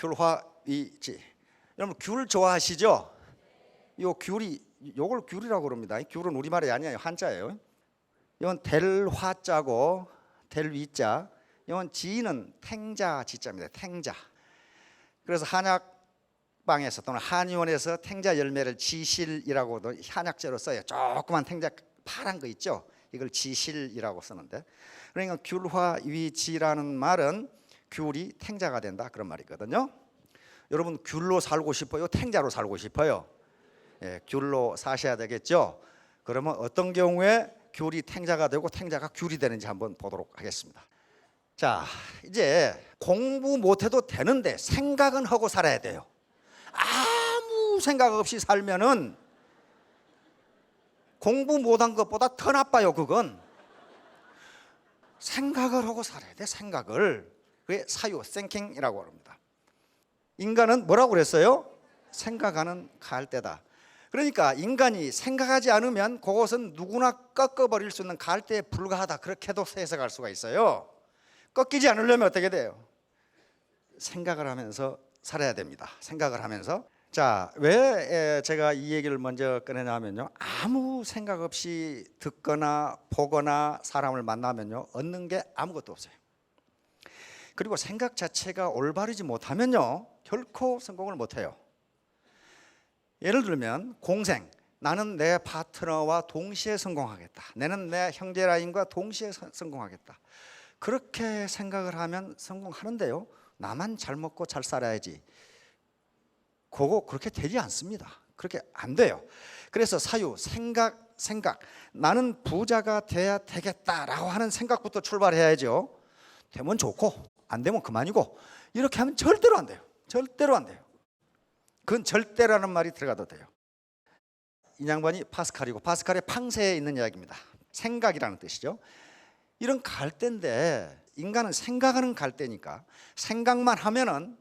귤화위지. 여러분 귤 좋아하시죠? 요 귤이 요걸 귤이라고 그럽니다. 귤은 우리말이 아니에요. 한자예요. 이건 델화자고 델위자. 이건 지는 탱자 지자입니다. 탱자. 그래서 한약방에서 또는 한의원에서 탱자 열매를 지실이라고도 한약재로 써요. 조그만 탱자 파란 거 있죠? 이걸 지실이라고 쓰는데, 그러니까 귤화위지라는 말은 귤이 탱자가 된다 그런 말이거든요. 여러분 귤로 살고 싶어요? 탱자로 살고 싶어요? 예, 귤로 사셔야 되겠죠. 그러면 어떤 경우에 귤이 탱자가 되고 탱자가 귤이 되는지 한번 보도록 하겠습니다. 자, 이제 공부 못해도 되는데 생각은 하고 살아야 돼요. 아무 생각 없이 살면은 공부 못한 것보다 더 나빠요. 그건 생각을 하고 살아야 돼. 생각을. 그게 사유, thinking이라고 합니다. 인간은 뭐라고 그랬어요? 생각하는 갈대다. 그러니까 인간이 생각하지 않으면 그것은 누구나 꺾어버릴 수 있는 갈대에 불과하다. 그렇게도 해석할 수가 있어요. 꺾이지 않으려면 어떻게 돼요? 생각을 하면서 살아야 됩니다. 생각을 하면서. 자, 왜 제가 이 얘기를 먼저 꺼내냐면요, 아무 생각 없이 듣거나 보거나 사람을 만나면요, 얻는 게 아무것도 없어요. 그리고 생각 자체가 올바르지 못하면요, 결코 성공을 못해요. 예를 들면 공생, 나는 내 파트너와 동시에 성공하겠다. 나는 내 형제라인과 동시에 성공하겠다. 그렇게 생각을 하면 성공하는데요, 나만 잘 먹고 잘 살아야지. 그거 그렇게 되지 않습니다. 그렇게 안 돼요. 그래서 사유, 생각. 나는 부자가 돼야 되겠다라고 하는 생각부터 출발해야죠. 되면 좋고 안 되면 그만이고, 이렇게 하면 절대로 안 돼요. 절대로 안 돼요. 그건 절대라는 말이 들어가도 돼요. 이 양반이 파스칼이고, 파스칼의 팡세에 있는 이야기입니다. 생각이라는 뜻이죠. 이런 갈대인데, 인간은 생각하는 갈대니까 생각만 하면은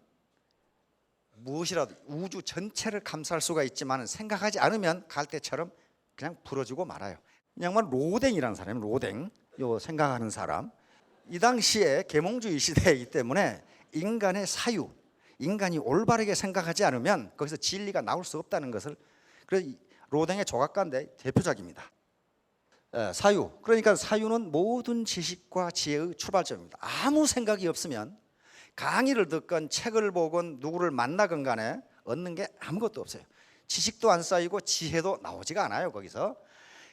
무엇이라도 우주 전체를 감쌀 수가 있지만 생각하지 않으면 갈대처럼 그냥 부러지고 말아요. 이 양반 로댕이라는 사람이에요. 로댕. 요 생각하는 사람. 이 당시에 계몽주의 시대이기 때문에 인간의 사유, 인간이 올바르게 생각하지 않으면 거기서 진리가 나올 수 없다는 것을, 그래서 로댕의 조각가인데 대표작입니다. 사유, 그러니까 사유는 모든 지식과 지혜의 출발점입니다. 아무 생각이 없으면 강의를 듣건 책을 보건 누구를 만나건 간에 얻는 게 아무것도 없어요. 지식도 안 쌓이고 지혜도 나오지가 않아요. 거기서.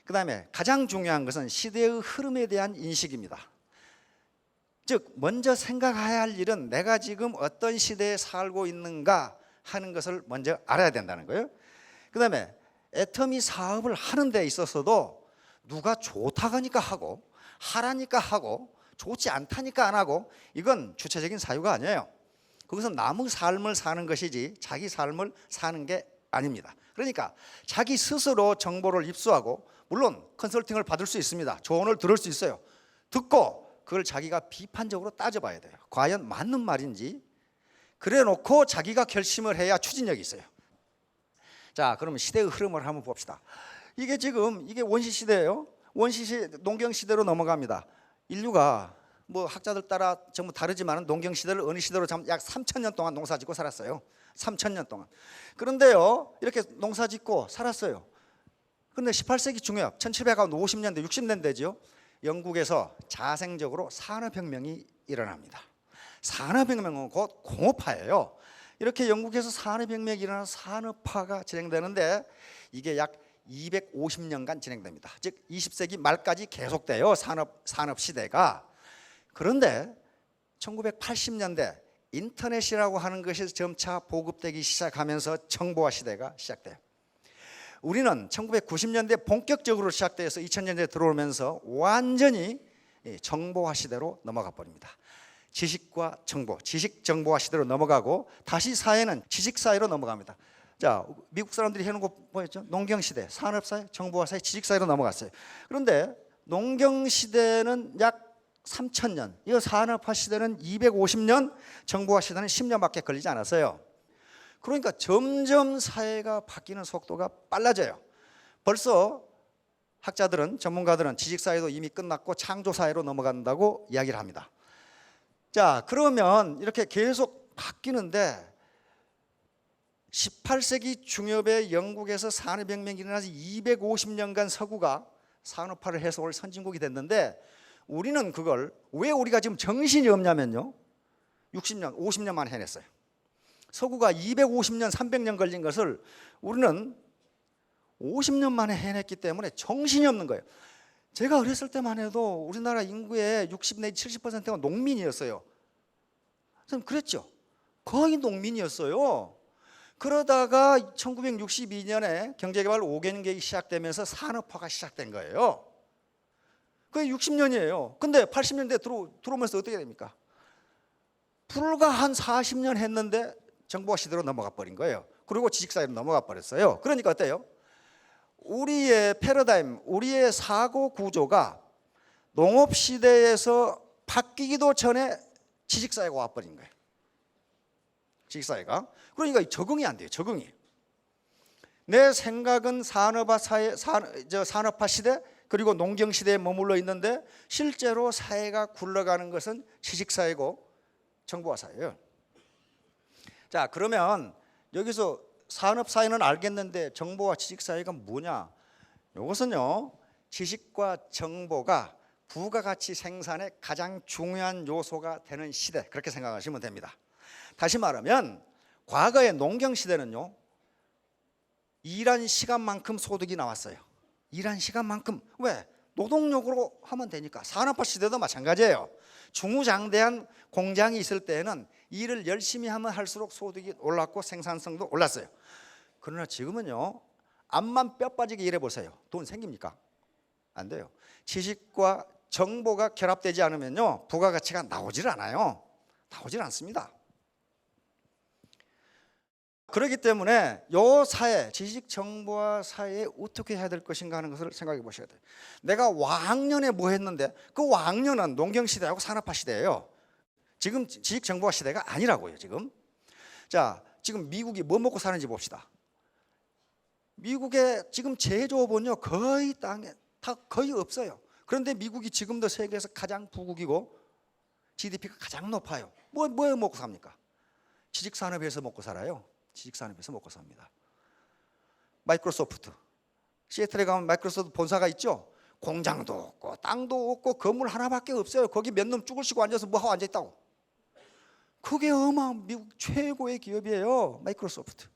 그 다음에 가장 중요한 것은 시대의 흐름에 대한 인식입니다. 즉 먼저 생각해야 할 일은 내가 지금 어떤 시대에 살고 있는가 하는 것을 먼저 알아야 된다는 거예요. 그 다음에 애터미 사업을 하는 데 있어서도 누가 좋다고 하니까 하고, 하라니까 하고, 좋지 않다니까 안 하고, 이건 주체적인 사유가 아니에요. 거기서 남의 삶을 사는 것이지 자기 삶을 사는 게 아닙니다. 그러니까 자기 스스로 정보를 입수하고, 물론 컨설팅을 받을 수 있습니다. 조언을 들을 수 있어요. 듣고 그걸 자기가 비판적으로 따져봐야 돼요. 과연 맞는 말인지. 그래 놓고 자기가 결심을 해야 추진력이 있어요. 자, 그러면 시대의 흐름을 한번 봅시다. 이게 지금 이게 원시시대예요. 원시시대, 농경시대로 넘어갑니다. 인류가 뭐 학자들 따라 전부 다르지만 농경시대를 어느 시대로 약 3,000년 동안 농사짓고 살았어요. 3,000년 동안. 그런데요, 이렇게 농사짓고 살았어요. 그런데 18세기 중엽 1750년대 60년대죠. 영국에서 자생적으로 산업혁명이 일어납니다. 산업혁명은 곧 공업화예요. 이렇게 영국에서 산업혁명이 일어나서 산업화가 진행되는데 이게 약 250년간 진행됩니다. 즉 20세기 말까지 계속돼요. 산업시대가. 그런데 1980년대 인터넷이라고 하는 것이 점차 보급되기 시작하면서 정보화 시대가 시작돼요. 우리는 1990년대 본격적으로 시작돼서 2000년대에 들어오면서 완전히 정보화 시대로 넘어가 버립니다. 지식과 정보, 지식 정보화 시대로 넘어가고 다시 사회는 지식사회로 넘어갑니다. 자, 미국 사람들이 해놓은 거 보였죠? 농경시대, 산업사회, 정보화사회, 지식사회로 넘어갔어요. 그런데 농경시대는 약 3,000년, 이 산업화 시대는 250년, 정보화 시대는 10년밖에 걸리지 않았어요. 그러니까 점점 사회가 바뀌는 속도가 빨라져요. 벌써 학자들은, 전문가들은 지식사회도 이미 끝났고 창조사회로 넘어간다고 이야기를 합니다. 자, 그러면 이렇게 계속 바뀌는데 18세기 중엽에 영국에서 산업혁명이 일어나서 250년간 서구가 산업화를 해서 오늘 선진국이 됐는데, 우리는 그걸 왜 우리가 지금 정신이 없냐면요, 60년, 50년 만에 해냈어요. 서구가 250년, 300년 걸린 것을 우리는 50년 만에 해냈기 때문에 정신이 없는 거예요. 제가 어렸을 때만 해도 우리나라 인구의 60 내지 70%가 농민이었어요. 좀 그랬죠. 거의 농민이었어요. 그러다가 1962년에 경제개발 5개년 계획이 시작되면서 산업화가 시작된 거예요. 그게 60년이에요. 근데 80년대 들어오면서 어떻게 됩니까? 불과 한 40년 했는데 정보화 시대로 넘어가 버린 거예요. 그리고 지식사회로 넘어가 버렸어요. 그러니까 어때요? 우리의 패러다임, 우리의 사고 구조가 농업시대에서 바뀌기도 전에 지식사회가 와버린 거예요. 지식사회가. 그러니까 적응이 안 돼요. 적응이. 내 생각은 산업화 시대 그리고 농경시대에 머물러 있는데 실제로 사회가 굴러가는 것은 지식사회고 정보화 사회예요. 자, 그러면 여기서 산업사회는 알겠는데 정보와 지식사회가 뭐냐? 이것은요, 지식과 정보가 부가가치 생산의 가장 중요한 요소가 되는 시대, 그렇게 생각하시면 됩니다. 다시 말하면 과거의 농경시대는요, 일한 시간만큼 소득이 나왔어요. 일한 시간만큼. 왜? 노동력으로 하면 되니까. 산업화 시대도 마찬가지예요. 중후장대한 공장이 있을 때에는 일을 열심히 하면 할수록 소득이 올랐고 생산성도 올랐어요. 그러나 지금은요, 앞만 뼈 빠지게 일해보세요. 돈 생깁니까? 안 돼요. 지식과 정보가 결합되지 않으면요, 부가가치가 나오질 않아요. 나오질 않습니다. 그렇기 때문에 이 사회, 지식 정보화 사회에 어떻게 해야 될 것인가 하는 것을 생각해 보셔야 돼요. 내가 왕년에 뭐 했는데, 그 왕년은 농경시대하고 산업화 시대예요. 지금 지식 정보화 시대가 아니라고요. 지금. 자, 지금 미국이 뭐 먹고 사는지 봅시다. 미국의 지금 제조업은요, 거의 땅에 다 거의 없어요. 그런데 미국이 지금도 세계에서 가장 부국이고 GDP가 가장 높아요. 뭐 먹고 삽니까? 지식산업에서 먹고 살아요. 지식산업에서 먹고 삽니다. 마이크로소프트, 시애틀에 가면 마이크로소프트 본사가 있죠. 공장도 없고 땅도 없고 건물 하나밖에 없어요. 거기 몇 놈 쭈글 쉬고 앉아서 뭐 하고 앉아 있다고. 그게 미국 최고의 기업이에요. 마이크로소프트.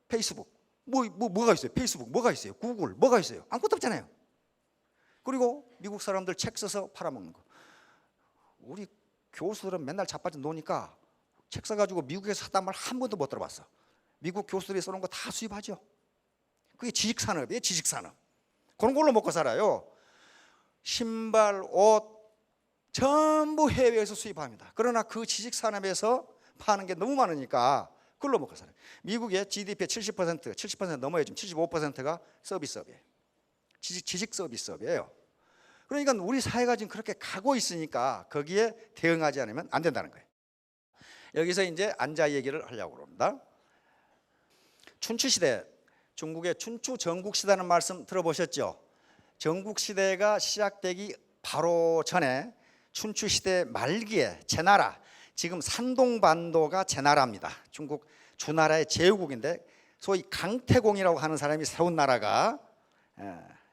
페이스북, 뭐가 있어요? 페이스북 뭐가 있어요? 구글 뭐가 있어요? 아무것도 없잖아요. 그리고 미국 사람들 책 써서 팔아먹는 거. 우리 교수들은 맨날 자빠져 노니까 책 써가지고 미국에서 샀단 말 한 번도 못 들어봤어. 미국 교수들이 써놓은 거 다 수입하죠. 그게 지식산업이에요. 지식산업. 그런 걸로 먹고 살아요. 신발, 옷 전부 해외에서 수입합니다. 그러나 그 지식산업에서 파는 게 너무 많으니까 그걸로 먹고 살아요. 미국의 GDP의 70% 넘어요. 지금 75%가 서비스업이에요. 지식 서비스업이에요. 그러니까 우리 사회가 지금 그렇게 가고 있으니까 거기에 대응하지 않으면 안 된다는 거예요. 여기서 이제 안자 얘기를 하려고 합니다. 춘추시대, 중국의 춘추 전국시대라는 말씀 들어보셨죠? 전국시대가 시작되기 바로 전에 춘추시대 말기에 제나라, 지금 산동반도가 제나라입니다. 중국 주나라의 제후국인데 소위 강태공이라고 하는 사람이 세운 나라가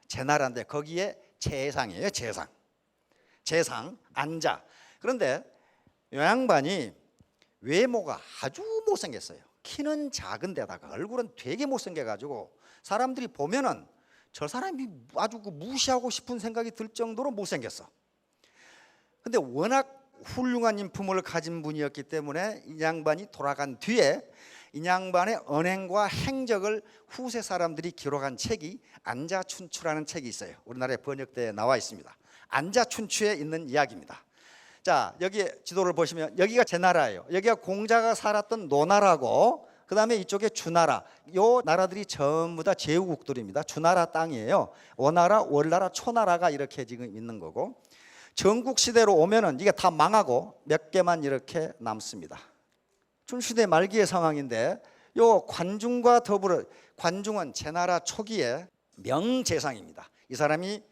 제나라인데 거기에 재상이에요. 재상, 안자. 그런데 이 양반이 외모가 아주 못생겼어요. 키는 작은데다가 얼굴은 되게 못생겨가지고 사람들이 보면은 저 사람이 아주 무시하고 싶은 생각이 들 정도로 못생겼어. 근데 워낙 훌륭한 인품을 가진 분이었기 때문에 이 양반이 돌아간 뒤에 이 양반의 언행과 행적을 후세 사람들이 기록한 책이 안자춘추라는 책이 있어요. 우리나라에 번역되어 나와 있습니다. 안자춘추에 있는 이야기입니다. 자, 여기 지도를 보시면 여기가 제나라예요. 여기가 공자가 살았던 노나라고, 그 다음에 이쪽에 주나라. 요 나라들이 전부 다 제후국들입니다. 주나라 땅이에요. 원나라, 월나라, 초나라가 이렇게 지금 있는 거고, 전국시대로 오면은 이게 다 망하고 몇 개만 이렇게 남습니다. 춘추시대 말기의 상황인데, 요 관중과 더불어, 관중은 제나라 초기에 명재상입니다. 이 사람이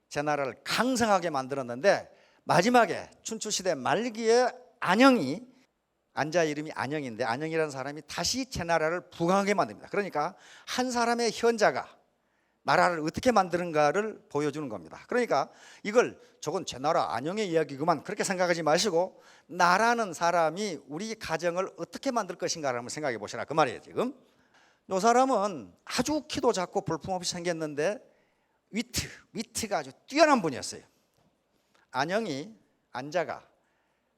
제나라를 강성하게 만들었는데 마지막에 춘추시대 말기에 안영이 안자 이름이 안영인데 안영이라는 사람이 다시 제나라를 부강하게 만듭니다. 그러니까 한 사람의 현자가 나라를 어떻게 만드는가를 보여주는 겁니다. 그러니까 이걸 저건 제나라 안영의 이야기구만 그렇게 생각하지 마시고 나라는 사람이 우리 가정을 어떻게 만들 것인가를 한번 생각해 보시라 그 말이에요. 지금 이 사람은 아주 키도 작고 볼품없이 생겼는데 위트가 아주 뛰어난 분이었어요. 안자가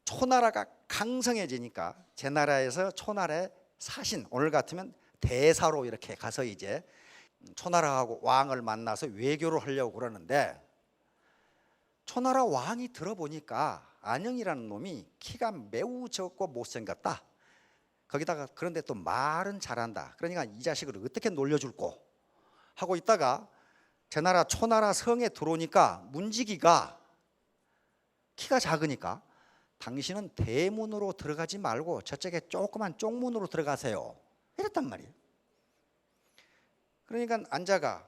초나라가 강성해지니까 제나라에서 초나라의 사신, 오늘 같으면 대사로 이렇게 가서 이제 초나라하고 왕을 만나서 외교를 하려고 그러는데 초나라 왕이 들어보니까 안영이라는 놈이 키가 매우 적고 못생겼다. 거기다가 그런데 또 말은 잘한다. 그러니까 이 자식을 어떻게 놀려줄꼬 하고 있다가 제나라 초나라 성에 들어오니까 문지기가 키가 작으니까 당신은 대문으로 들어가지 말고 저쪽에 조그만 쪽문으로 들어가세요 이랬단 말이에요. 그러니까 안자가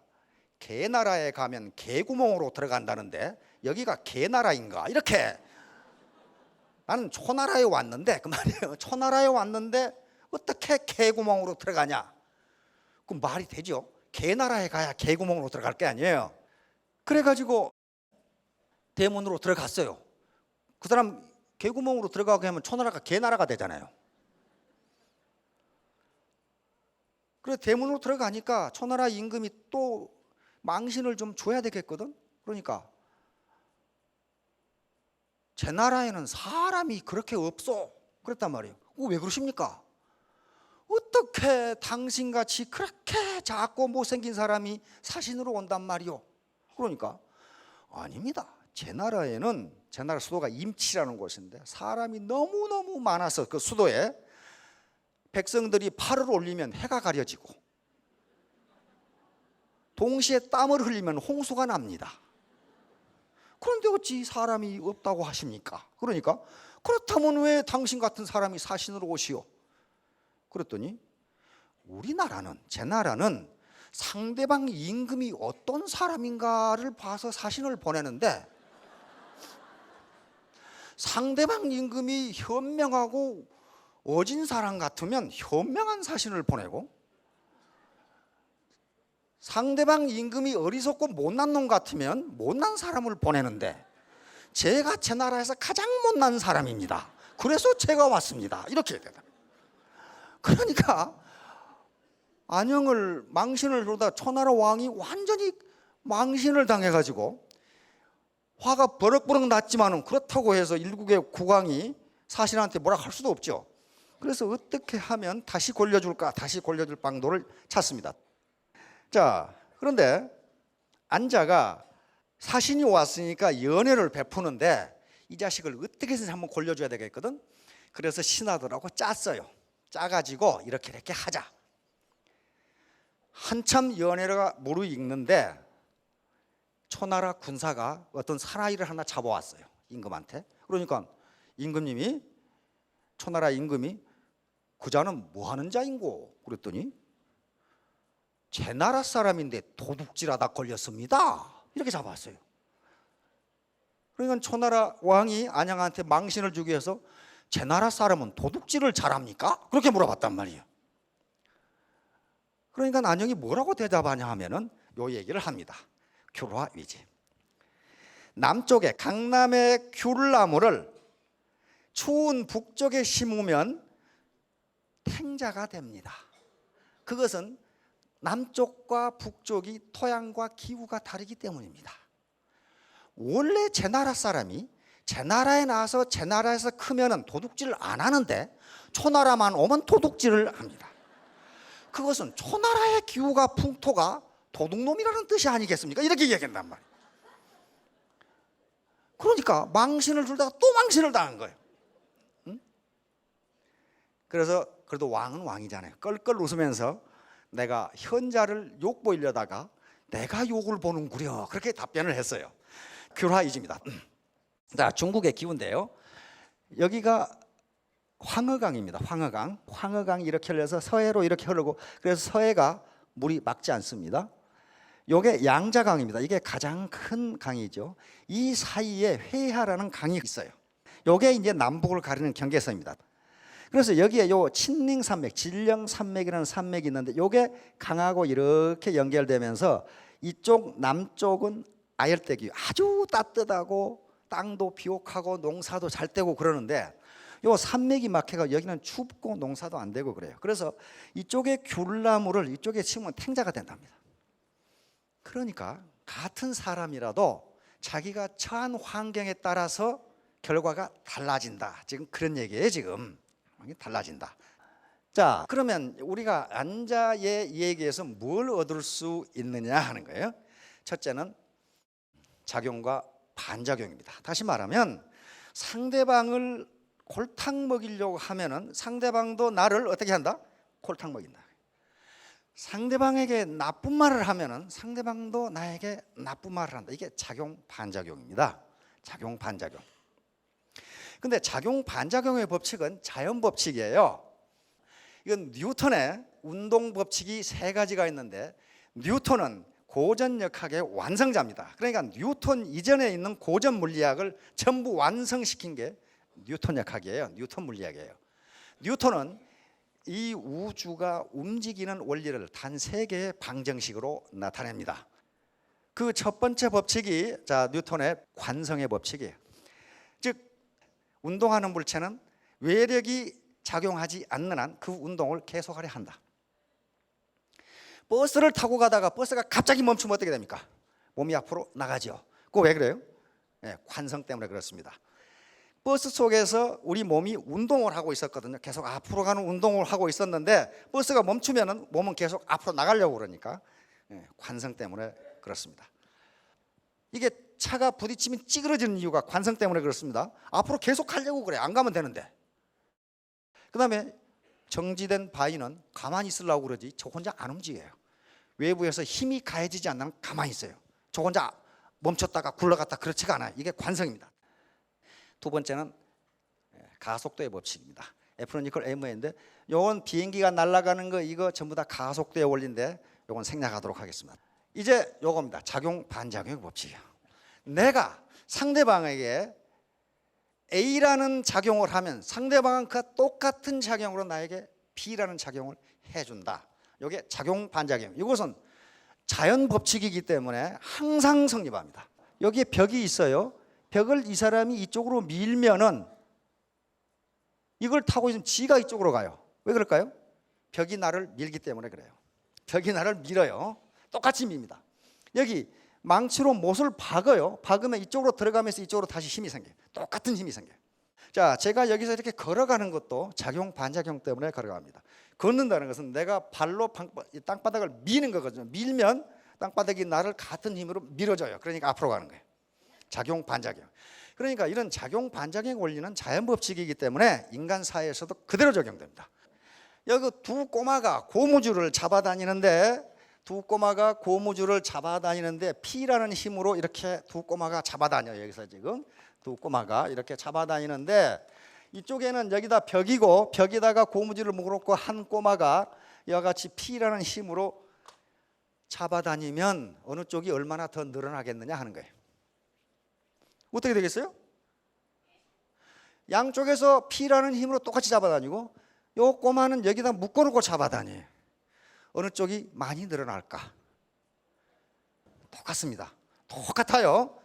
개나라에 가면 개구멍으로 들어간다는데 여기가 개나라인가 이렇게 나는 초나라에 왔는데 그 말이에요. 초나라에 왔는데 어떻게 개구멍으로 들어가냐 그 말이 되죠. 개나라에 가야 개구멍으로 들어갈 게 아니에요. 그래가지고 대문으로 들어갔어요. 그 사람 개구멍으로 들어가게 하면 초나라가 개나라가 되잖아요. 그래서 대문으로 들어가니까 초나라 임금이 또 망신을 좀 줘야 되겠거든. 그러니까 제 나라에는 사람이 그렇게 없어 그랬단 말이에요. 왜 그러십니까? 어떻게 당신같이 그렇게 작고 못생긴 사람이 사신으로 온단 말이오? 그러니까 아닙니다. 제 나라에는 제 나라 수도가 임치라는 곳인데 사람이 너무너무 많아서 그 수도에 백성들이 팔을 올리면 해가 가려지고 동시에 땀을 흘리면 홍수가 납니다. 그런데 어찌 사람이 없다고 하십니까? 그러니까 그렇다면 왜 당신 같은 사람이 사신으로 오시오? 그랬더니 우리나라는 제 나라는 상대방 임금이 어떤 사람인가를 봐서 사신을 보내는데 상대방 임금이 현명하고 어진 사람 같으면 현명한 사신을 보내고 상대방 임금이 어리석고 못난 놈 같으면 못난 사람을 보내는데 제가 제 나라에서 가장 못난 사람입니다. 그래서 제가 왔습니다. 이렇게 되다. 그러니까 안영을 망신을 주다 초나라 왕이 완전히 망신을 당해가지고 화가 버럭버럭 났지만은 그렇다고 해서 일국의 국왕이 사신한테 뭐라 할 수도 없죠. 그래서 어떻게 하면 다시 골려줄까? 다시 골려줄 방도를 찾습니다. 자, 그런데 안자가 사신이 왔으니까 연회를 베푸는데 이 자식을 어떻게 해서 한번 골려줘야 되겠거든. 그래서 신하들하고 짰어요. 짜가지고 이렇게 하자. 한참 연회가 무르익는데 초나라 군사가 어떤 사나이를 하나 잡아왔어요. 임금한테. 그러니까 임금님이 초나라 임금이 그 자는 뭐 하는 자인고? 그랬더니 제 나라 사람인데 도둑질하다 걸렸습니다. 이렇게 잡아왔어요. 그러니까 초나라 왕이 안양한테 망신을 주기 위해서 제 나라 사람은 도둑질을 잘합니까? 그렇게 물어봤단 말이에요. 그러니까 안영이 뭐라고 대답하냐 하면은 요 얘기를 합니다. 귤화 위지. 남쪽에 강남의 귤나무를 추운 북쪽에 심으면 탱자가 됩니다. 그것은 남쪽과 북쪽이 토양과 기후가 다르기 때문입니다. 원래 제 나라 사람이 제 나라에 나와서 제 나라에서 크면은 도둑질을 안 하는데 초나라만 오면 도둑질을 합니다. 그것은 초나라의 기후가 풍토가 도둑놈이라는 뜻이 아니겠습니까? 이렇게 얘기한단 말이에요. 그러니까 망신을 주다가 또 망신을 당한 거예요. 응? 그래서 그래도 왕은 왕이잖아요. 껄껄 웃으면서 내가 현자를 욕보이려다가 내가 욕을 보는구려 그렇게 답변을 했어요. 귤화이지입니다. 자, 중국의 기후인데요. 여기가 황허강입니다. 황허강이 이렇게 흘러서 서해로 이렇게 흐르고 그래서 서해가 물이 막지 않습니다. 이게 양자강입니다. 이게 가장 큰 강이죠. 이 사이에 회하라는 강이 있어요. 이게 이제 남북을 가리는 경계선입니다. 그래서 여기에 요 친링산맥, 진령산맥이라는 산맥이 있는데 요게 강하고 이렇게 연결되면서 이쪽 남쪽은 아열대기, 아주 따뜻하고 땅도 비옥하고 농사도 잘 되고 그러는데 요 산맥이 막혀가 여기는 춥고 농사도 안 되고 그래요. 그래서 이쪽에 귤나무를 이쪽에 심으면 탱자가 된답니다. 그러니까 같은 사람이라도 자기가 처한 환경에 따라서 결과가 달라진다. 지금 그런 얘기예요. 지금 달라진다. 자, 그러면 우리가 안자의 얘기에서 뭘 얻을 수 있느냐 하는 거예요. 첫째는 작용과 반작용입니다. 다시 말하면 상대방을 골탕 먹이려고 하면은 상대방도 나를 어떻게 한다? 골탕 먹인다. 상대방에게 나쁜 말을 하면은 상대방도 나에게 나쁜 말을 한다. 이게 작용 반작용입니다. 작용 반작용. 근데 작용 반작용의 법칙은 자연 법칙이에요. 이건 뉴턴의 운동 법칙이 세 가지가 있는데 뉴턴은 고전역학의 완성자입니다. 그러니까 뉴턴 이전에 있는 고전 물리학을 전부 완성시킨 게 뉴턴 역학이에요. 뉴턴 물리학이에요. 뉴턴은 이 우주가 움직이는 원리를 단 세 개의 방정식으로 나타냅니다. 그 첫 번째 법칙이 뉴턴의 관성의 법칙이에요. 즉 운동하는 물체는 외력이 작용하지 않는 한 그 운동을 계속하려 한다. 버스를 타고 가다가 버스가 갑자기 멈추면 어떻게 됩니까? 몸이 앞으로 나가죠. 그거 왜 그래요? 네, 관성 때문에 그렇습니다. 버스 속에서 우리 몸이 운동을 하고 있었거든요. 계속 앞으로 가는 운동을 하고 있었는데 버스가 멈추면 몸은 계속 앞으로 나가려고 그러니까 관성 때문에 그렇습니다. 이게 차가 부딪히면 찌그러지는 이유가 관성 때문에 그렇습니다. 앞으로 계속 가려고 그래. 안 가면 되는데. 그 다음에 정지된 바위는 가만히 있으려고 그러지 저 혼자 안 움직여요. 외부에서 힘이 가해지지 않으면 가만히 있어요. 저 혼자 멈췄다가 굴러갔다 그렇지가 않아요. 이게 관성입니다. 두 번째는 가속도의 법칙입니다. F는 이퀄 ma인데 요건 비행기가 날아가는 거 이거 전부 다 가속도의 원리인데 요건 생략하도록 하겠습니다. 이제 요겁니다. 작용 반작용의 법칙이에요. 내가 상대방에게 A라는 작용을 하면 상대방은 그 똑같은 작용으로 나에게 B라는 작용을 해준다. 이게 작용 반작용. 이것은 자연 법칙이기 때문에 항상 성립합니다. 여기에 벽이 있어요. 벽을 이 사람이 이쪽으로 밀면은 이걸 타고 있으면 지가 이쪽으로 가요. 왜 그럴까요? 벽이 나를 밀기 때문에 그래요. 벽이 나를 밀어요. 똑같이 밉니다. 여기 망치로 못을 박아요. 박으면 이쪽으로 들어가면서 이쪽으로 다시 힘이 생겨요. 똑같은 힘이 생겨요. 자, 제가 여기서 이렇게 걸어가는 것도 작용 반작용 때문에 걸어갑니다. 걷는다는 것은 내가 발로 땅바닥을 미는 거거든요. 밀면 땅바닥이 나를 같은 힘으로 밀어줘요. 그러니까 앞으로 가는 거예요. 작용 반작용. 그러니까 이런 작용 반작용 원리는 자연 법칙이기 때문에 인간 사회에서도 그대로 적용됩니다. 여기 두 꼬마가 고무줄을 잡아다니는데 P라는 힘으로 이렇게 두 꼬마가 잡아다녀요. 여기서 지금 두 꼬마가 이렇게 잡아다니는데 이쪽에는 여기다 벽이고 벽에다가 고무줄을 묶어놓고 한 꼬마가 이와 같이 P라는 힘으로 잡아다니면 어느 쪽이 얼마나 더 늘어나겠느냐 하는 거예요. 어떻게 되겠어요? 양쪽에서 P라는 힘으로 똑같이 잡아다니고 요 꼬마는 여기다 묶어놓고 잡아다녀요. 어느 쪽이 많이 늘어날까? 똑같습니다. 똑같아요.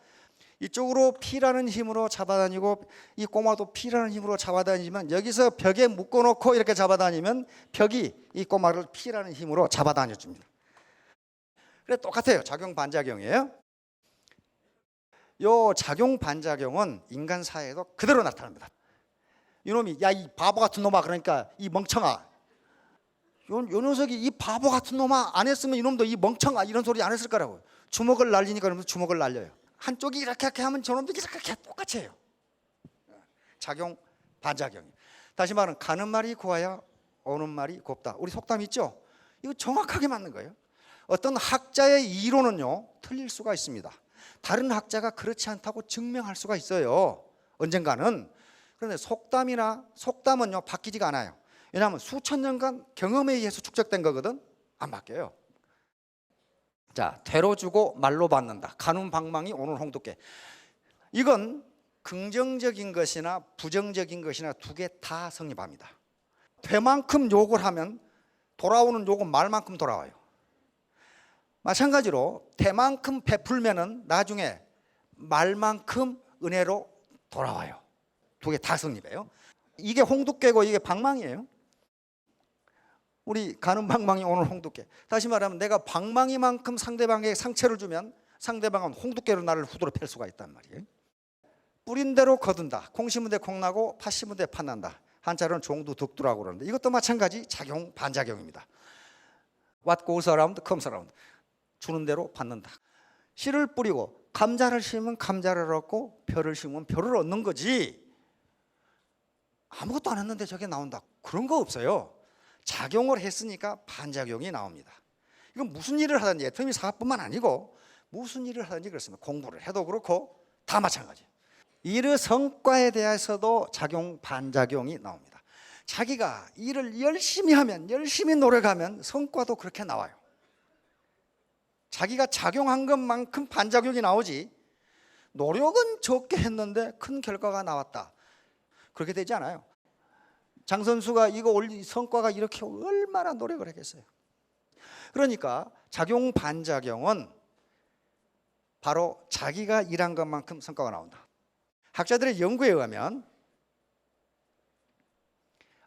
이쪽으로 P라는 힘으로 잡아다니고 이 꼬마도 P라는 힘으로 잡아다니지만 여기서 벽에 묶어놓고 이렇게 잡아다니면 벽이 이 꼬마를 P라는 힘으로 잡아다녀줍니다. 그래 똑같아요. 작용 반작용이에요. 요 작용 반작용은 인간 사회에도 그대로 나타납니다. 이놈이 야 이 바보 같은 놈아 그러니까 이 멍청아 요 녀석이 이 바보 같은 놈아 안 했으면 이놈도 이 멍청아 이런 소리 안 했을 거라고요. 주먹을 날리니까 그러면서 주먹을 날려요. 한쪽이 이렇게 하면 저놈도 이렇게 똑같이 해요. 작용 반작용. 다시 말하면 가는 말이 고와야 오는 말이 곱다. 우리 속담 있죠? 이거 정확하게 맞는 거예요. 어떤 학자의 이론은요 틀릴 수가 있습니다. 다른 학자가 그렇지 않다고 증명할 수가 있어요. 언젠가는. 그런데 속담은요 바뀌지가 않아요. 왜냐하면 수천 년간 경험에 의해서 축적된 거거든. 안 바뀌어요. 자, 되로 주고 말로 받는다. 가는 방망이 오는 홍두깨. 이건 긍정적인 것이나 부정적인 것이나 두 개 다 성립합니다. 되만큼 욕을 하면 돌아오는 욕은 말만큼 돌아와요. 마찬가지로 되만큼 베풀면은 나중에 말만큼 은혜로 돌아와요. 두 개 다 성립해요. 이게 홍두깨고 이게 방망이에요. 우리 가는 방망이 오늘 홍두깨. 다시 말하면 내가 방망이만큼 상대방에게 상처를 주면 상대방은 홍두깨로 나를 후드로 팰 수가 있단 말이에요. 뿌린 대로 거둔다. 콩 심은 데 콩 나고 팥 심은 데 팥 난다. 한자로는 종두득두라고 그러는데 이것도 마찬가지 작용 반작용입니다. What goes around comes around. 주는 대로 받는다. 씨를 뿌리고 감자를 심으면 감자를 얻고 벼를 심으면 벼를 얻는 거지. 아무것도 안 했는데 저게 나온다. 그런 거 없어요. 작용을 했으니까 반작용이 나옵니다. 이건 무슨 일을 하든지 애터미 사업뿐만 아니고 무슨 일을 하든지 그렇습니다. 공부를 해도 그렇고 다 마찬가지예요. 일의 성과에 대해서도 작용 반작용이 나옵니다. 자기가 일을 열심히 하면 열심히 노력하면 성과도 그렇게 나와요. 자기가 작용한 것만큼 반작용이 나오지 노력은 적게 했는데 큰 결과가 나왔다. 그렇게 되지 않아요. 장 선수가 이거 성과가 이렇게 얼마나 노력을 했겠어요. 그러니까 작용 반작용은 바로 자기가 일한 것만큼 성과가 나온다. 학자들의 연구에 의하면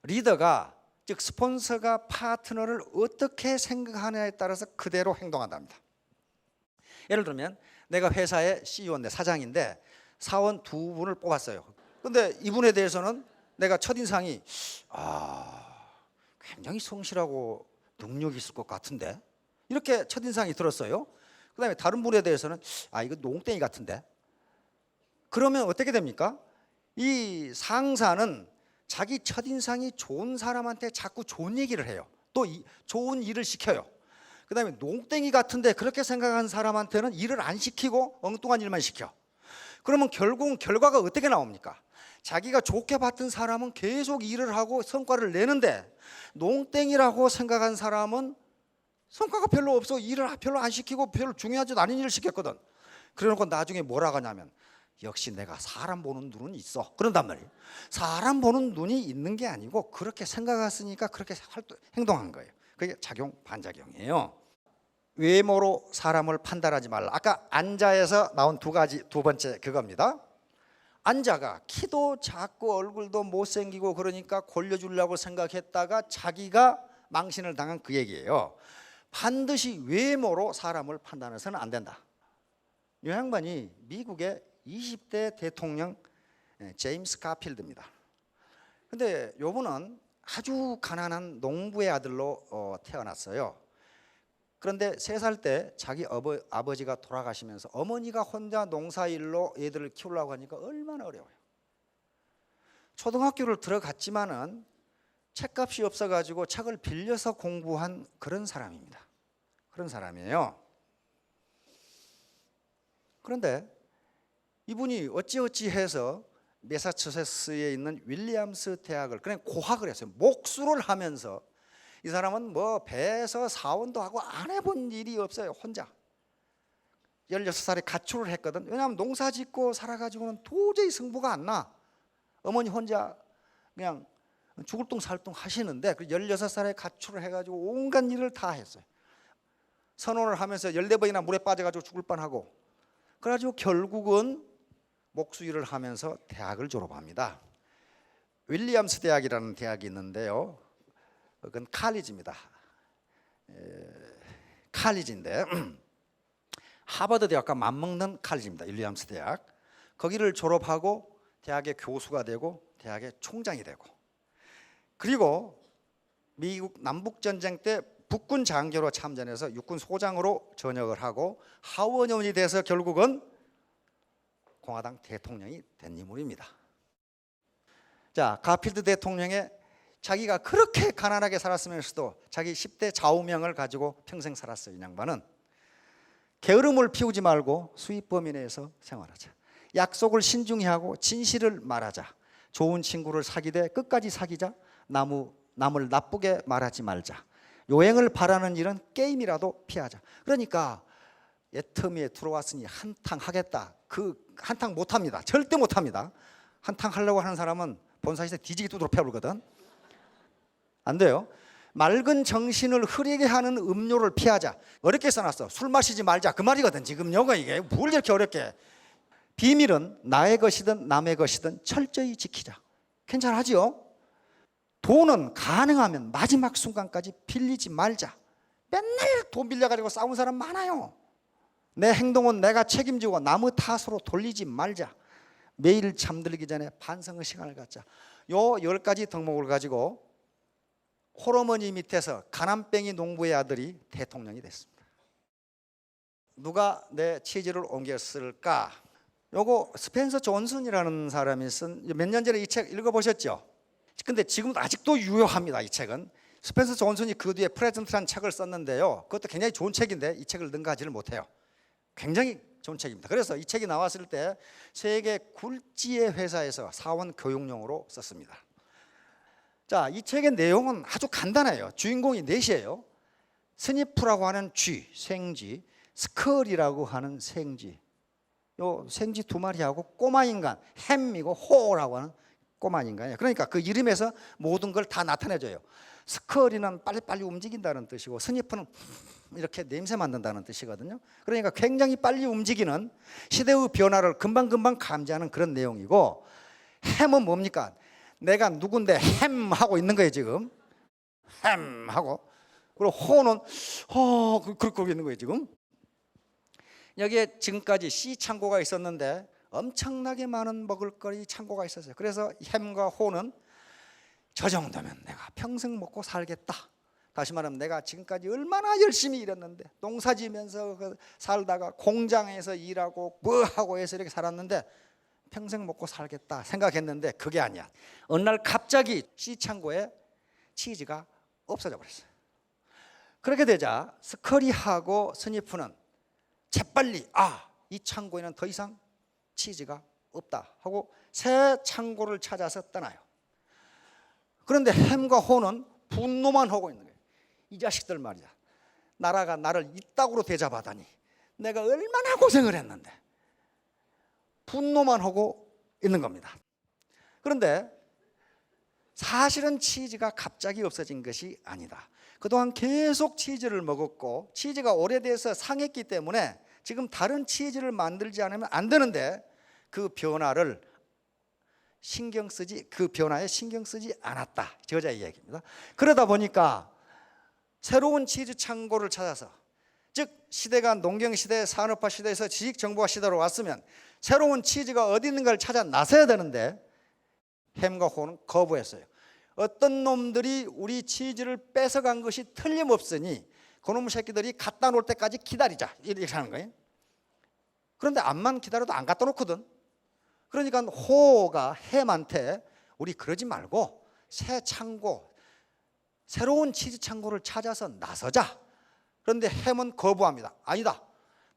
리더가 즉 스폰서가 파트너를 어떻게 생각하느냐에 따라서 그대로 행동한답니다. 예를 들면 내가 회사의 CEO인데 사장인데 사원 두 분을 뽑았어요. 그런데 이분에 대해서는 내가 첫인상이 굉장히 성실하고 능력이 있을 것 같은데 이렇게 첫인상이 들었어요. 그 다음에 다른 분에 대해서는 이거 농땡이 같은데. 그러면 어떻게 됩니까? 이 상사는 자기 첫인상이 좋은 사람한테 자꾸 좋은 얘기를 해요. 또 좋은 일을 시켜요. 그 다음에 농땡이 같은데 그렇게 생각하는 사람한테는 일을 안 시키고 엉뚱한 일만 시켜. 그러면 결국은 결과가 어떻게 나옵니까? 자기가 좋게 봤던 사람은 계속 일을 하고 성과를 내는데 농땡이라고 생각한 사람은 성과가 별로 없어. 일을 별로 안 시키고 별로 중요하지도 않은 일을 시켰거든. 그래놓고 나중에 뭐라고 하냐면 역시 내가 사람 보는 눈은 있어. 그런단 말이에요. 사람 보는 눈이 있는 게 아니고 그렇게 생각했으니까 그렇게 행동한 거예요. 그게 작용 반작용이에요. 외모로 사람을 판단하지 말라. 아까 안자에서 나온 두 번째 그겁니다. 안자가 키도 작고 얼굴도 못생기고 그러니까 골려주려고 생각했다가 자기가 망신을 당한 그 얘기예요. 반드시 외모로 사람을 판단해서는 안 된다. 이 양반이 미국의 20대 대통령 제임스 가필드입니다. 근데 요분은 아주 가난한 농부의 아들로 태어났어요. 그런데 3살 때 자기 아버지가 돌아가시면서 어머니가 혼자 농사일로 애들을 키우려고 하니까 얼마나 어려워요. 초등학교를 들어갔지만은 책값이 없어가지고 책을 빌려서 공부한 그런 사람입니다. 그런 사람이에요. 그런데 이분이 어찌어찌해서 매사추세츠에 있는 윌리엄스 대학을 그냥 고학을 했어요. 목수를 하면서 이 사람은 뭐 배에서 사원도 하고 안 해본 일이 없어요. 혼자 16살에 가출을 했거든. 왜냐하면 농사 짓고 살아가지고는 도저히 승부가 안 나. 어머니 혼자 그냥 죽을 둥 살 둥 하시는데 16살에 가출을 해가지고 온갖 일을 다 했어요. 선언을 하면서 14번이나 물에 빠져가지고 죽을 뻔하고 그래가지고 결국은 목수 일을 하면서 대학을 졸업합니다. 윌리엄스 대학이라는 대학이 있는데요. 그건 칼리지입니다. 칼리지인데 하버드 대학과 맞먹는 칼리지입니다. 윌리엄스 대학. 거기를 졸업하고 대학의 교수가 되고 대학의 총장이 되고 그리고 미국 남북전쟁 때 북군 장교로 참전해서 육군 소장으로 전역을 하고 하원의원이 돼서 결국은 공화당 대통령이 된 인물입니다. 자, 가필드 대통령의 자기가 그렇게 가난하게 살았으면서도 자기 10대 좌우명을 가지고 평생 살았어요. 이 양반은 게으름을 피우지 말고 수입 범위 내에서 생활하자. 약속을 신중히 하고 진실을 말하자. 좋은 친구를 사귀되 끝까지 사귀자. 남을 나쁘게 말하지 말자. 요행을 바라는 일은 게임이라도 피하자. 그러니까 애터미에 들어왔으니 한탕 하겠다. 그 한탕 못합니다. 절대 못합니다. 한탕 하려고 하는 사람은 본사에서 뒤지게 두드러 패버리거든. 안 돼요. 맑은 정신을 흐리게 하는 음료를 피하자. 어렵게 써놨어. 술 마시지 말자. 그 말이거든. 지금 요거 이게 뭘 이렇게 어렵게. 비밀은 나의 것이든 남의 것이든 철저히 지키자. 괜찮아지요? 돈은 가능하면 마지막 순간까지 빌리지 말자. 맨날 돈 빌려가지고 싸운 사람 많아요. 내 행동은 내가 책임지고 남의 탓으로 돌리지 말자. 매일 잠들기 전에 반성의 시간을 갖자. 요 10가지 덕목을 가지고 홀어머니 밑에서 가난뱅이 농부의 아들이 대통령이 됐습니다. 누가 내 치즈를 옮겼을까? 요거 스펜서 존슨이라는 사람이 쓴 몇 년 전에 이 책 읽어보셨죠? 근데 지금도 아직도 유효합니다. 이 책은 스펜서 존슨이 그 뒤에 프레젠트라는 책을 썼는데요, 그것도 굉장히 좋은 책인데 이 책을 능가하지를 못해요. 굉장히 좋은 책입니다. 그래서 이 책이 나왔을 때 세계 굴지의 회사에서 사원 교육용으로 썼습니다. 자, 이 책의 내용은 아주 간단해요. 주인공이 넷이에요. 스니프라고 하는 쥐, 생쥐, 스컬이라고 하는 생쥐, 요 생쥐 2마리하고 꼬마 인간 햄이고 호라고 하는 꼬마 인간이에요. 그러니까 그 이름에서 모든 걸 다 나타내줘요. 스컬이는 빨리빨리 움직인다는 뜻이고 스니프는 이렇게 냄새 맡는다는 뜻이거든요. 그러니까 굉장히 빨리 움직이는 시대의 변화를 금방금방 감지하는 그런 내용이고, 햄은 뭡니까? 내가 누군데 햄 하고 있는 거예요 지금. 햄 하고. 그리고 호는 그러고 있는 거예요 지금. 여기에 지금까지 씨 창고가 있었는데 엄청나게 많은 먹을거리 창고가 있었어요. 그래서 햄과 호는 저 정도면 내가 평생 먹고 살겠다. 다시 말하면 내가 지금까지 얼마나 열심히 일했는데, 농사지면서 살다가 공장에서 일하고 뭐 하고 해서 이렇게 살았는데 평생 먹고 살겠다 생각했는데 그게 아니야. 어느 날 갑자기 씨창고에 치즈가 없어져 버렸어요. 그렇게 되자 스컬이하고 스니프는 재빨리 이 창고에는 더 이상 치즈가 없다 하고 새 창고를 찾아서 떠나요. 그런데 햄과 호는 분노만 하고 있는 거예요. 이 자식들 말이야, 나라가 나를 이따구로 대접하다니 내가 얼마나 고생을 했는데. 분노만 하고 있는 겁니다. 그런데 사실은 치즈가 갑자기 없어진 것이 아니다. 그동안 계속 치즈를 먹었고 치즈가 오래돼서 상했기 때문에 지금 다른 치즈를 만들지 않으면 안 되는데 그 변화를 그 변화에 신경 쓰지 않았다. 저자의 이야기입니다. 그러다 보니까 새로운 치즈 창고를 찾아서, 즉 시대가 농경시대, 산업화 시대에서 지식정보화 시대로 왔으면 새로운 치즈가 어디 있는가를 찾아 나서야 되는데 햄과 호는 거부했어요. 어떤 놈들이 우리 치즈를 뺏어간 것이 틀림없으니 그놈의 새끼들이 갖다 놓을 때까지 기다리자, 이렇게 하는 거예요. 그런데 암만 기다려도 안 갖다 놓거든. 그러니까 호가 햄한테 우리 그러지 말고 새 창고, 새로운 치즈 창고를 찾아서 나서자. 그런데 햄은 거부합니다. 아니다,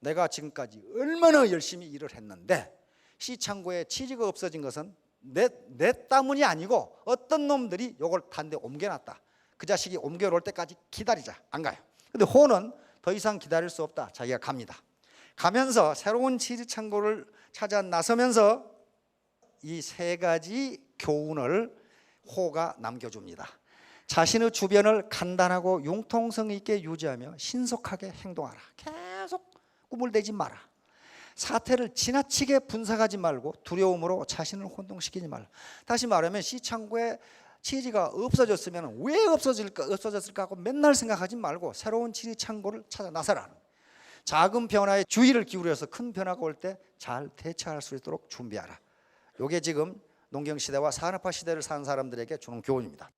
내가 지금까지 얼마나 열심히 일을 했는데 시창고에 치즈가 없어진 것은 내 때문이 아니고 어떤 놈들이 이걸 다른 데 옮겨놨다. 그 자식이 옮겨올 때까지 기다리자. 안 가요. 근데 호는 더 이상 기다릴 수 없다. 자기가 갑니다. 가면서 새로운 치즈 창고를 찾아 나서면서 이 3가지 교훈을 호가 남겨줍니다. 자신의 주변을 간단하고 융통성 있게 유지하며 신속하게 행동하라. 계속 꿈을 대지 마라. 사태를 지나치게 분석하지 말고 두려움으로 자신을 혼동시키지 말라. 다시 말하면 시창고에 치즈가 없어졌으면 왜 없어졌을까 하고 맨날 생각하지 말고 새로운 치즈 창고를 찾아 나서라. 작은 변화에 주의를 기울여서 큰 변화가 올 때 잘 대처할 수 있도록 준비하라. 이게 지금 농경시대와 산업화 시대를 사는 사람들에게 주는 교훈입니다.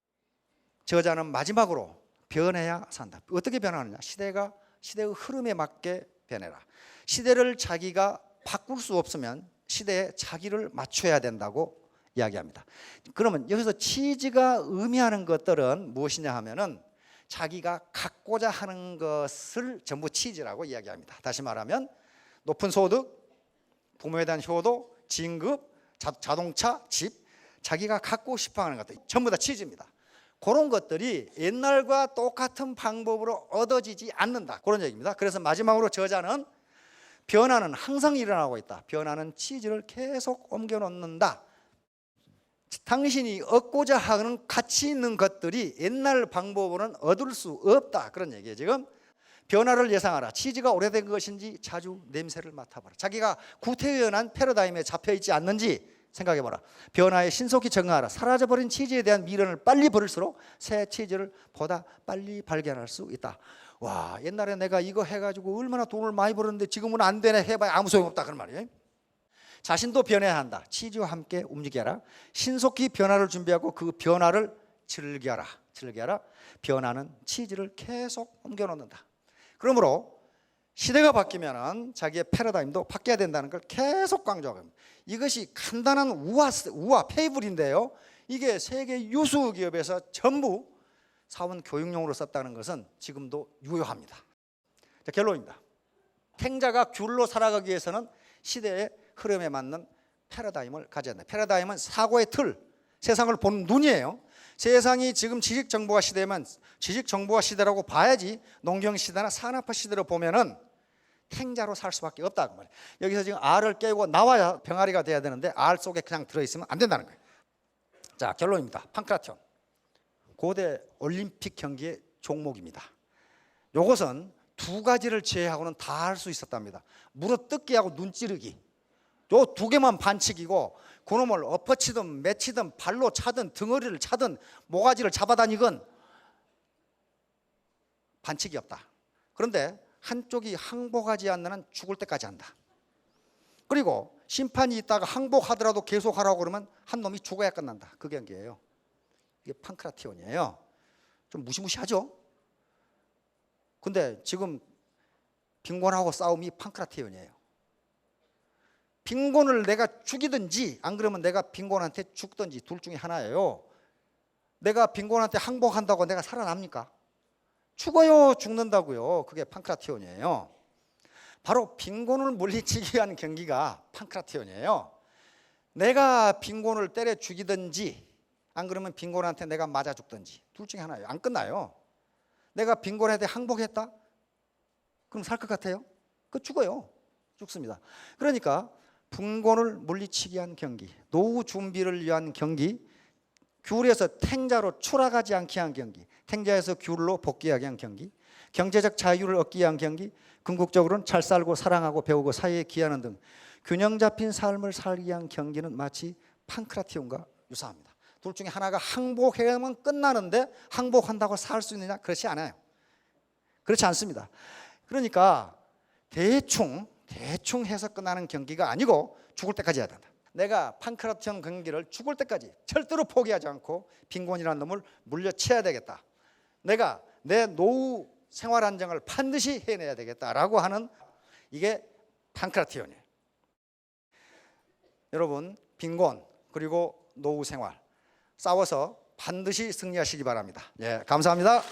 저자는 마지막으로 변해야 산다. 어떻게 변하느냐? 시대의 흐름에 맞게 변해라. 시대를 자기가 바꿀 수 없으면 시대에 자기를 맞춰야 된다고 이야기합니다. 그러면 여기서 치즈가 의미하는 것들은 무엇이냐 하면은 자기가 갖고자 하는 것을 전부 치즈라고 이야기합니다. 다시 말하면 높은 소득, 부모에 대한 효도, 진급, 자동차, 집, 자기가 갖고 싶어하는 것들 전부 다 치즈입니다. 그런 것들이 옛날과 똑같은 방법으로 얻어지지 않는다, 그런 얘기입니다. 그래서 마지막으로 저자는 변화는 항상 일어나고 있다. 변화는 치즈를 계속 옮겨 놓는다. 당신이 얻고자 하는 가치 있는 것들이 옛날 방법으로는 얻을 수 없다. 그런 얘기예요. 지금 변화를 예상하라. 치즈가 오래된 것인지 자주 냄새를 맡아봐라. 자기가 구태연한 패러다임에 잡혀있지 않는지 생각해봐라. 변화에 신속히 적응하라. 사라져버린 치즈에 대한 미련을 빨리 버릴수록 새 치즈를 보다 빨리 발견할 수 있다. 와, 옛날에 내가 이거 해가지고 얼마나 돈을 많이 벌었는데 지금은 안 되네 해봐야 아무 소용없다. 그런 말이에요. 자신도 변해야 한다. 치즈와 함께 움직여라. 신속히 변화를 준비하고 그 변화를 즐겨라. 변화는 치즈를 계속 옮겨놓는다. 그러므로 시대가 바뀌면 자기의 패러다임도 바뀌어야 된다는 걸 계속 강조하고 있습니다. 이것이 간단한 우화 페이블인데요. 이게 세계 유수 기업에서 전부 사원 교육용으로 썼다는 것은 지금도 유효합니다. 자, 결론입니다. 탱자가 귤로 살아가기 위해서는 시대의 흐름에 맞는 패러다임을 가져야 한다. 패러다임은 사고의 틀, 세상을 보는 눈이에요. 세상이 지금 지식정보화 시대면 지식정보화 시대라고 봐야지 농경시대나 산업화 시대로 보면은 탱자로 살 수밖에 없다. 그 말이에요. 여기서 지금 알을 깨고 나와야 병아리가 돼야 되는데 알 속에 그냥 들어있으면 안 된다는 거예요. 자, 결론입니다. 판크라티온. 고대 올림픽 경기의 종목입니다. 이것은 두 가지를 제외하고는 다 할 수 있었답니다. 물어뜯기하고 눈찌르기. 요 두 개만 반칙이고 그놈을 엎어치든 매치든 발로 차든 등어리를 차든 모가지를 잡아다니건 반칙이 없다. 그런데 한쪽이 항복하지 않는 한 죽을 때까지 한다. 그리고 심판이 있다가 항복하더라도 계속하라고 그러면 한 놈이 죽어야 끝난다. 그 경기예요. 이게 판크라티온이에요. 좀 무시무시하죠? 근데 지금 빈곤하고 싸움이 판크라티온이에요. 빈곤을 내가 죽이든지 안 그러면 내가 빈곤한테 죽든지 둘 중에 하나예요. 내가 빈곤한테 항복한다고 내가 살아납니까? 죽어요. 죽는다고요. 그게 판크라티온이에요. 바로 빈곤을 물리치기 위한 경기가 판크라티온이에요. 내가 빈곤을 때려 죽이든지 안 그러면 빈곤한테 내가 맞아 죽든지 둘 중에 하나예요. 안 끝나요. 내가 빈곤한테 항복했다? 그럼 살 것 같아요? 그 죽어요. 죽습니다. 그러니까 빈곤을 물리치기 위한 경기, 노후 준비를 위한 경기, 귤에서 탱자로 추락하지 않게 한 경기, 탱자에서 귤로 복귀하게 한 경기, 경제적 자유를 얻기 위한 경기, 궁극적으로는 잘 살고 사랑하고 배우고 사회에 기여하는 등 균형 잡힌 삶을 살기 위한 경기는 마치 판크라티온과 유사합니다. 둘 중에 하나가 항복해야만 끝나는데 항복한다고 살 수 있느냐? 그렇지 않아요. 그렇지 않습니다. 그러니까 대충 해서 끝나는 경기가 아니고 죽을 때까지 해야 된다. 내가 판크라티온 경기를 죽을 때까지 절대로 포기하지 않고 빈곤이라는 놈을 물려쳐야 되겠다. 내가 내 노후 생활 안정을 반드시 해내야 되겠다라고 하는 이게 판크라티온이에요. 여러분, 빈곤 그리고 노후 생활 싸워서 반드시 승리하시기 바랍니다. 예, 감사합니다.